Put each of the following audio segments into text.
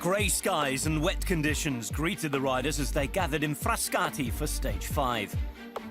Grey skies and wet conditions greeted the riders as they gathered in Frascati for stage 5.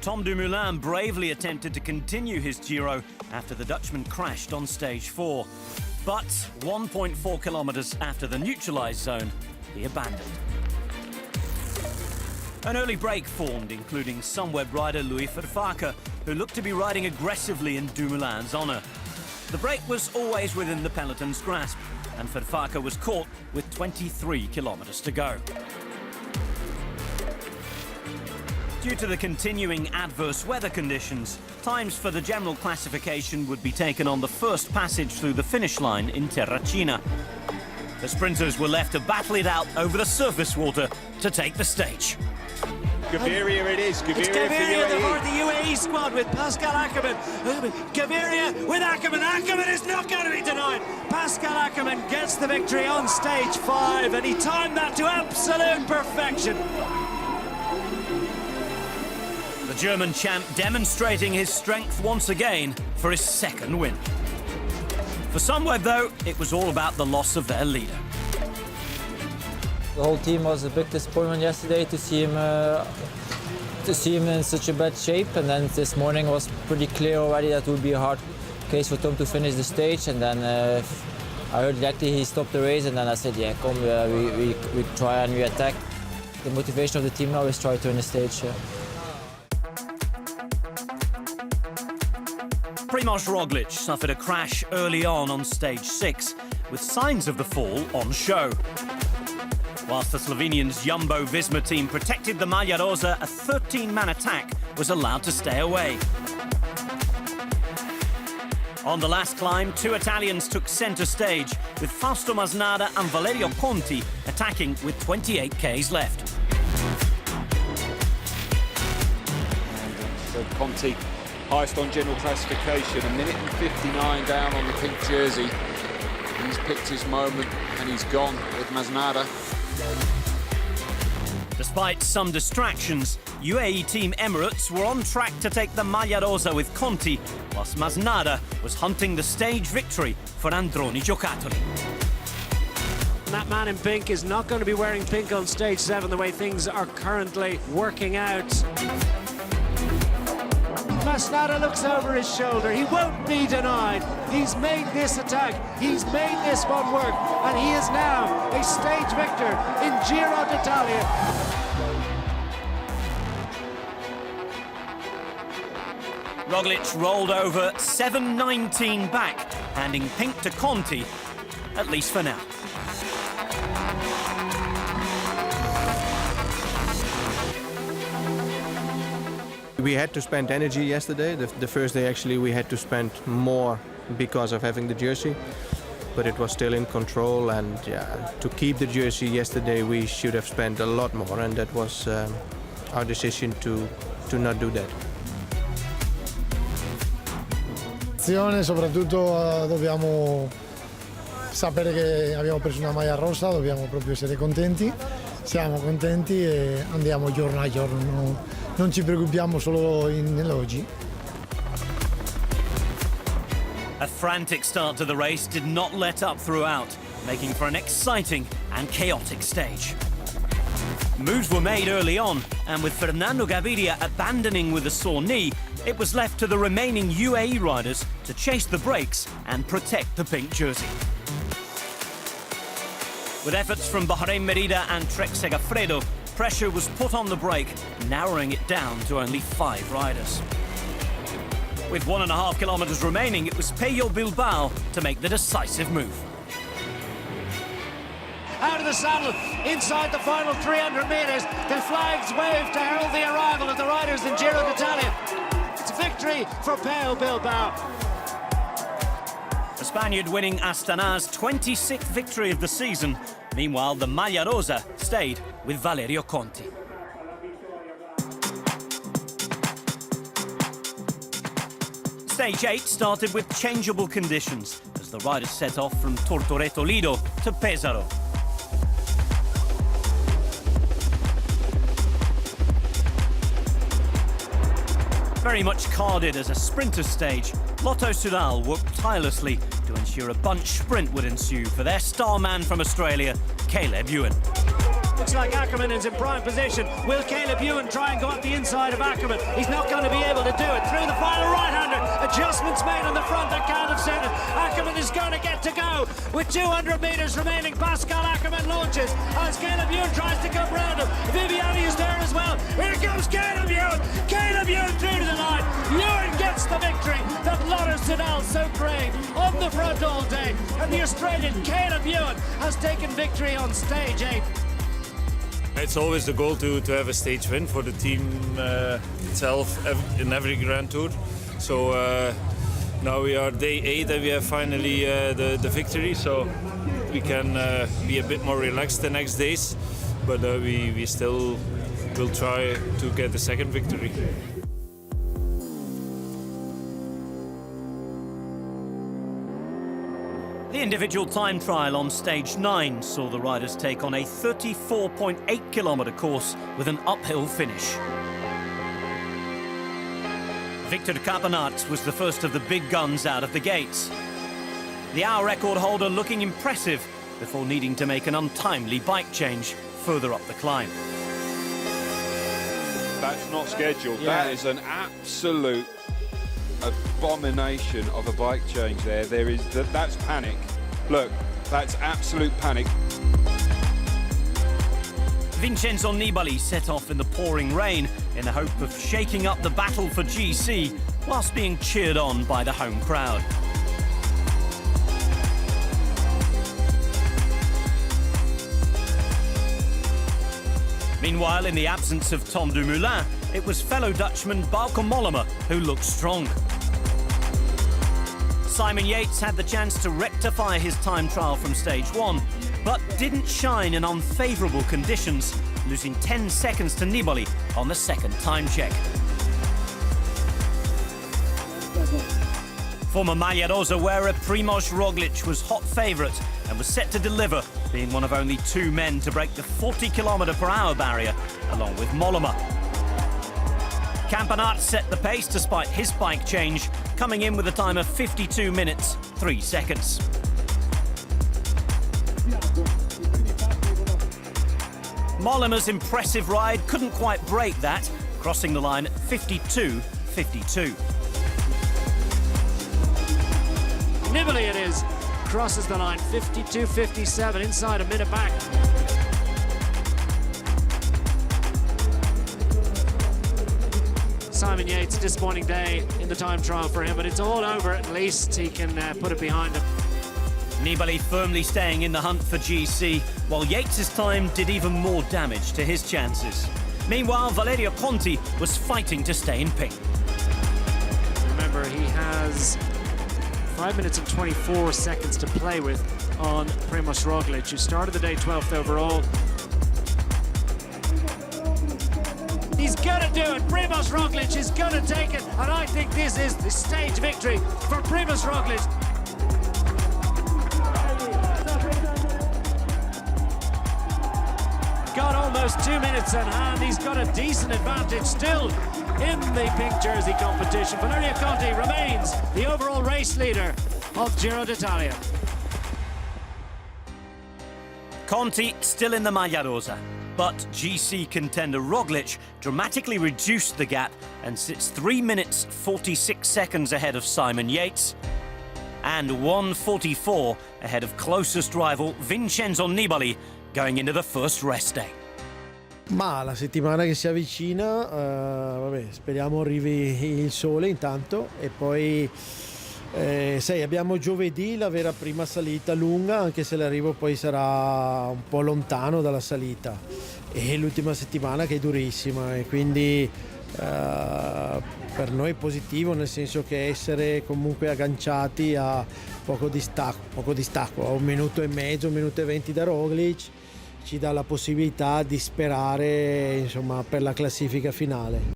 Tom Dumoulin bravely attempted to continue his Giro after the Dutchman crashed on stage 4. But 1.4 kilometres after the neutralised zone, he abandoned. An early break formed, including Sunweb rider Louis Vervaeke, who looked to be riding aggressively in Dumoulin's honour. The break was always within the peloton's grasp, and Vervaeke was caught with 23 kilometres to go. Due to the continuing adverse weather conditions, times for the general classification would be taken on the first passage through the finish line in Terracina. The sprinters were left to battle it out over the surface water to take the stage. Gaviria it is. It's Gaviria for the UAE squad with Pascal Ackermann. Gaviria with Ackermann. Ackermann is not going to be denied. Pascal Ackermann gets the victory on stage 5, and he timed that to absolute perfection. The German champ demonstrating his strength once again for his second win. For Sunweb, though, it was all about the loss of their leader. The whole team was a big disappointment yesterday to see him in such a bad shape, and then this morning was pretty clear already that it would be a hard case for Tom to finish the stage. And then I heard exactly he stopped the race, and then I said, yeah, come, we try and we attack. The motivation of the team now is try to win the stage. Primož Roglic suffered a crash early on stage 6, with signs of the fall on show. Whilst the Slovenian's Jumbo-Visma team protected the Maglia Rosa, a 13-man attack was allowed to stay away. On the last climb, 2 Italians took centre stage, with Fausto Masnada and Valerio Conti attacking with 28 Ks left. So Conti, highest on general classification, 1 minute and 59 down on the pink jersey. He's picked his moment and he's gone with Masnada. Despite some distractions, UAE Team Emirates were on track to take the Maglia Rosa with Conti, whilst Masnada was hunting the stage victory for Androni Giocattoli. That man in pink is not going to be wearing pink on stage 7 the way things are currently working out. Masnada looks over his shoulder. He won't be denied. He's made this attack. He's made this one work. And he is now a stage victor in Giro d'Italia. Roglic rolled over 7:19 back, handing pink to Conti, at least for now. We had to spend energy yesterday. The first day actually we had to spend more because of having the jersey, but it was still in control, and yeah, to keep the jersey yesterday we should have spent a lot more, and that was our decision to not do that. Soprattutto dobbiamo sapere che abbiamo preso una maglia rossa, dobbiamo proprio essere contenti. Siamo contenti e andiamo giorno a giorno, non ci preoccupiamo solo nell'oggi. A frantic start to the race did not let up throughout, making for an exciting and chaotic stage. Moves were made early on, and with Fernando Gaviria abandoning with a sore knee, it was left to the remaining UAE riders to chase the breaks and protect the pink jersey. With efforts from Bahrain Merida and Trek Segafredo, pressure was put on the break, narrowing it down to only 5 riders. With 1.5 kilometres remaining, it was Pello Bilbao to make the decisive move. Out of the saddle, inside the final 300 metres, the flags wave to herald the arrival of the riders in Giro d'Italia. It's a victory for Pello Bilbao. The Spaniard winning Astana's 26th victory of the season. Meanwhile, the Maglia Rosa stayed with Valerio Conti. Stage 8 started with changeable conditions as the riders set off from Tortoreto Lido to Pesaro. Very much carded as a sprinter stage, Lotto Soudal worked tirelessly to to ensure a bunch sprint would ensue for their star man from Australia, Caleb Ewan. Looks like Ackerman is in prime position. Will Caleb Ewan try and go up the inside of Ackerman? He's not going to be able to do it. Through the final right-hander. Adjustments made on the front that can't have sent it. Ackerman is going to get to go. With 200 metres remaining, Pascal Ackerman launches as Caleb Ewan tries to come round him. Viviani is there as well. Here comes Caleb Ewan. Caleb Ewan through to the line. Ewan gets the victory that Lotte Soudal so craved on the front all day. And the Australian Caleb Ewan has taken victory on stage 8. It's always the goal to have a stage win for the team itself in every Grand Tour. So now we are day 8 and we have finally the victory. So we can be a bit more relaxed the next days. But we still will try to get the second victory. The individual time trial on stage 9 saw the riders take on a 34.8-kilometre course with an uphill finish. Victor Campenaerts was the first of the big guns out of the gates. The hour record holder looking impressive before needing to make an untimely bike change further up the climb. That's not scheduled. That is an absolute abomination of a bike change there. That's panic. Look, that's absolute panic. Vincenzo Nibali set off in the pouring rain in the hope of shaking up the battle for GC whilst being cheered on by the home crowd. Meanwhile, in the absence of Tom Dumoulin, it was fellow Dutchman Bauke Mollema who looked strong. Simon Yates had the chance to rectify his time trial from stage 1, but didn't shine in unfavourable conditions, losing 10 seconds to Nibali on the second time check. Former Maglia Rosa wearer Primož Roglic was hot favourite and was set to deliver, being one of only 2 men to break the 40km/h barrier, along with Mollema. Campenaerts set the pace despite his bike change, coming in with a time of 52 minutes, 3 seconds. Mollema's impressive ride couldn't quite break that, crossing the line at 52.52. Nibali it is, crosses the line 52.57, inside a minute back. Simon Yates, disappointing day in the time trial for him, but it's all over. At least he can put it behind him. Nibali firmly staying in the hunt for GC, while Yates' time did even more damage to his chances. Meanwhile, Valerio Conti was fighting to stay in pink. Remember, he has 5 minutes and 24 seconds to play with on Primož Roglic, who started the day 12th overall. He's gonna do it. Primož Roglic is gonna take it, and I think this is the stage victory for Primož Roglic. Got almost 2 minutes in hand. He's got a decent advantage still in the pink jersey competition. Valerio Conti remains the overall race leader of Giro d'Italia. Conti still in the Maglia Rosa, but GC contender Roglic dramatically reduced the gap and sits 3 minutes 46 seconds ahead of Simon Yates and 1:44 ahead of closest rival Vincenzo Nibali going into the first rest day. Ma la settimana che si avvicina, vabbè, speriamo arrivi il sole intanto e poi sai, abbiamo giovedì la vera prima salita lunga, anche se l'arrivo poi sarà un po' lontano dalla salita, e l'ultima settimana che è durissima, e quindi per noi è positivo, nel senso che essere comunque agganciati a poco distacco, a 1 minuto e mezzo, 1 minuto e 20 da Roglic, ci dà la possibilità di sperare, insomma, per la classifica finale.